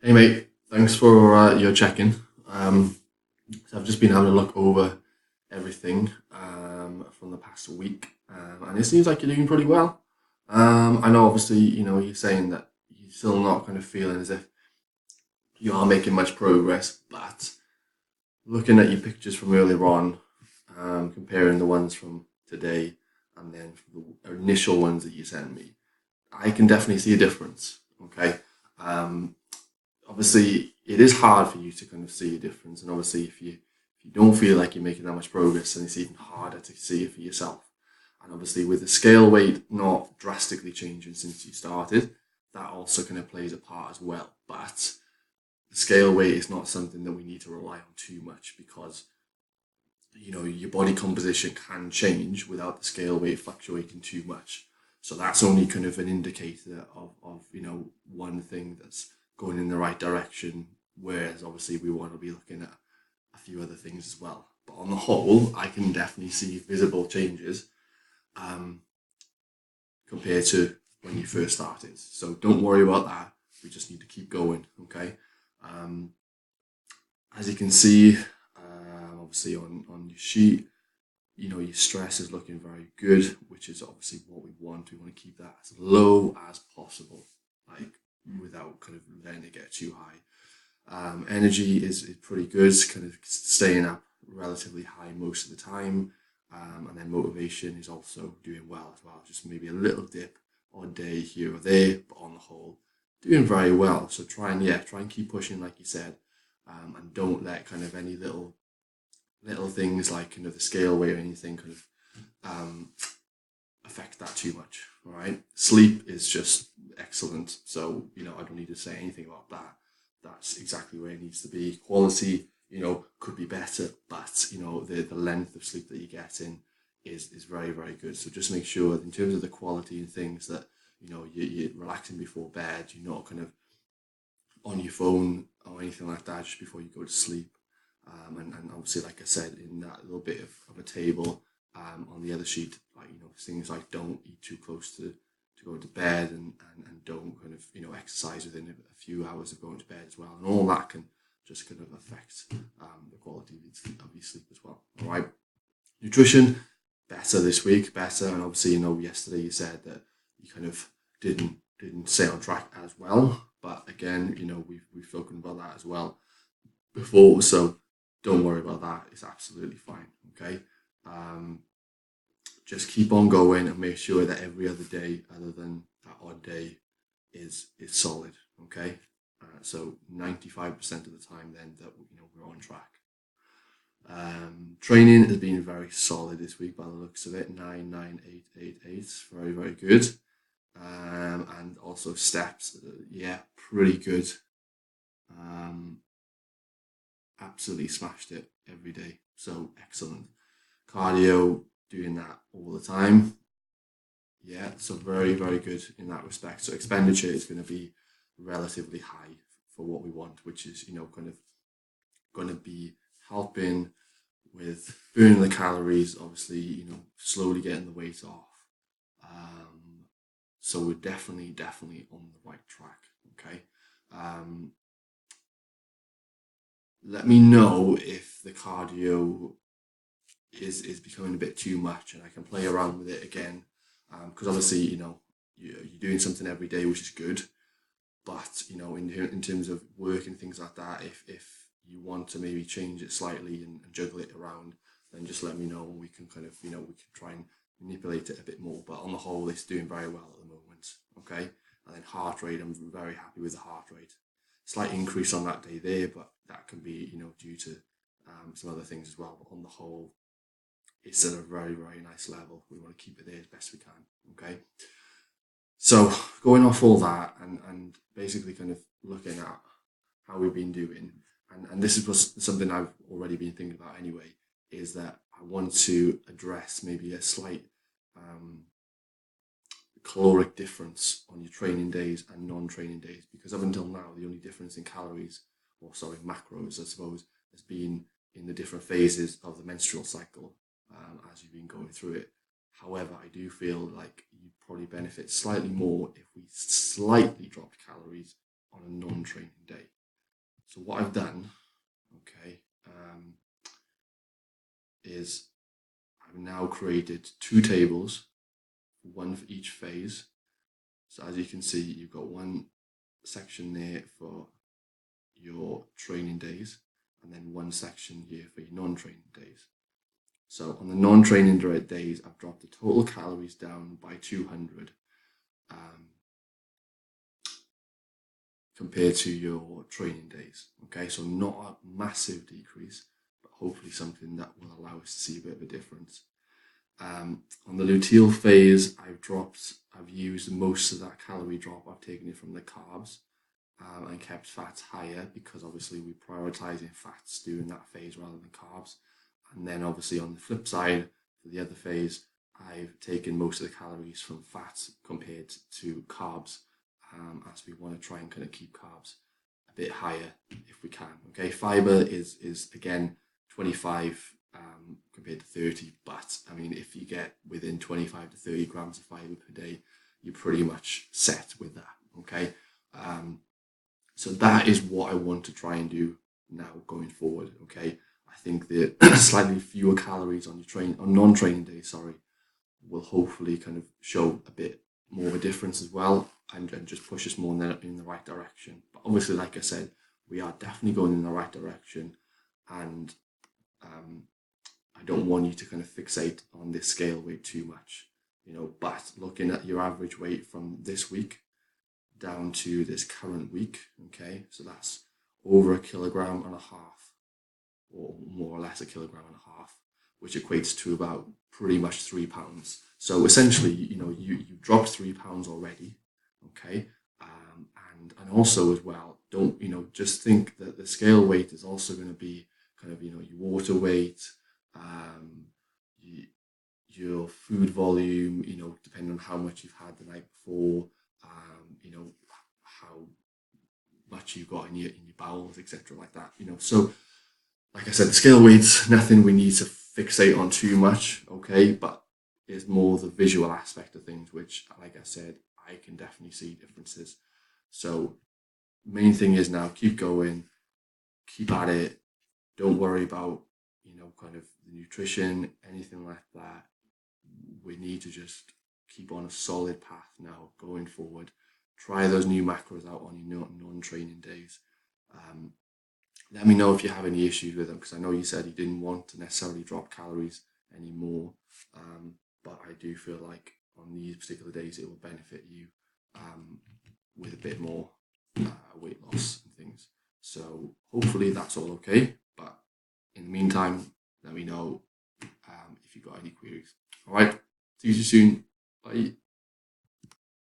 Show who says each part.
Speaker 1: Hey mate, thanks for your check-in. So I've just been having a look over everything from the past week, and it seems like you're doing pretty well. I know obviously you're saying that you're still not kind of feeling as if you are making much progress, but looking at your pictures from earlier on, comparing the ones from today and then the initial ones that you sent me, I can definitely see a difference. Okay. Um, Obviously it is hard for you to kind of see a difference, and obviously if you don't feel like you're making that much progress, then it's even harder to see it for yourself. And obviously with the scale weight not drastically changing since you started, that also kind of plays a part as well. But the scale weight is not something that we need to rely on too much, because your body composition can change without the scale weight fluctuating too much. So that's only kind of an indicator of one thing that's going in the right direction, whereas obviously we want to be looking at a few other things as well. But on the whole, I can definitely see visible changes um, compared to when you first started. So don't worry about that. We just need to keep going, okay? Um, as you can see, obviously on your sheet, your stress is looking very good, which is obviously what we want. We want to keep that as low as possible, like without kind of letting it get too high. Energy is pretty good, kind of staying up relatively high most of the time. And then motivation is also doing well as well. Just maybe a little dip on a day here or there, but on the whole, doing very well. So try and keep pushing, like you said, and don't let kind of any little things like the scale weight or anything kind of affect that too much. All right, sleep is just excellent. So I don't need to say anything about that. That's exactly where it needs to be. Quality, could be better, but the length of sleep that you get in is very very good. So just make sure in terms of the quality and things that you're relaxing before bed. You're not kind of on your phone or anything like that just before you go to sleep. And obviously, like I said, in that little bit of a table on the other sheet, like things like don't eat too close to go to bed, and don't kind of exercise within a few hours of going to bed as well, and all that can just kind of affect the quality of your sleep as well. All right, nutrition better this week, better, and obviously yesterday you said that you kind of didn't stay on track as well, but again we've spoken about that as well before, so don't worry about that. It's absolutely fine. Okay. Um, just keep on going and make sure that every other day, other than that odd day, is solid. Okay. So 95% of the time, then that we're on track. Training has been very solid this week by the looks of it. 99888, very very good. And also steps, yeah, pretty good. Um, Absolutely smashed it every day. So excellent. Cardio, doing that all the time. Yeah, so very, very good in that respect. So expenditure is going to be relatively high for what we want, which is, kind of going to be helping with burning the calories, obviously, slowly getting the weight off. Um, so we're definitely on the right track. Okay. Um, Let me know if the cardio is becoming a bit too much, and I can play around with it again. Because obviously, you're doing something every day, which is good. But in terms of work and things like that, if you want to maybe change it slightly and juggle it around, then just let me know, and we can kind of we can try and manipulate it a bit more. But on the whole, it's doing very well at the moment. Okay, and then heart rate, I'm very happy with the heart rate. Slight increase on that day there, but that can be due to some other things as well. But on the whole, it's at a very very nice level. We want to keep it there as best we can. Okay, so going off all that, and basically kind of looking at how we've been doing, and this was something I've already been thinking about anyway, is that I want to address maybe a slight um, caloric difference on your training days and non-training days, because up until now the only difference in calories, or sorry, macros I suppose, has been in the different phases of the menstrual cycle, as you've been going through it. However, I do feel like you'd probably benefit slightly more if we slightly dropped calories on a non-training day. So what I've done, okay, is I've now created 2 tables, one for each phase. So as you can see, you've got one section there for your training days, and then one section here for your non-training days. So on the non-training days, I've dropped the total calories down by 200 compared to your training days. Okay, so not a massive decrease, but hopefully something that will allow us to see a bit of a difference. On the luteal phase, I've used most of that calorie drop. I've taken it from the carbs and kept fats higher, because obviously we're prioritizing fats during that phase rather than carbs. And then obviously on the flip side, for the other phase, I've taken most of the calories from fats compared to carbs, as we want to try and kind of keep carbs a bit higher if we can. Okay, fiber is again 25 compared to 30, but I mean, if you get within 25 to 30 grams of fiber per day, you're pretty much set with that. Okay, so that is what I want to try and do now going forward. Okay, I think the slightly fewer calories on your non-training days, sorry, will hopefully kind of show a bit more of a difference as well, and just push us more in the right direction. But obviously, like I said, we are definitely going in the right direction, and I don't want you to kind of fixate on this scale weight too much, but looking at your average weight from this week down to this current week, okay, so that's over 1.5 kilograms, or more or less 1.5 kilograms, which equates to about pretty much 3 pounds. So essentially, you've dropped 3 pounds already, okay, and also as well, don't just think that the scale weight is also going to be kind of your water weight, your food volume, depending on how much you've had the night before, how much you've got in your bowels, etc., like that. So like I said, the scale weight's nothing we need to fixate on too much, okay, but it's more the visual aspect of things, which, like I said, I can definitely see differences. So main thing is now keep going, keep at it. Don't worry about kind of the nutrition, anything like that. We need to just keep on a solid path now going forward. Try those new macros out on your non-training days. Let me know if you have any issues with them, because I know you said you didn't want to necessarily drop calories anymore, but I do feel like on these particular days it will benefit you with a bit more weight loss and things. So hopefully that's all okay, but in the meantime, let me know if you've got any queries. All right, see you soon. Bye.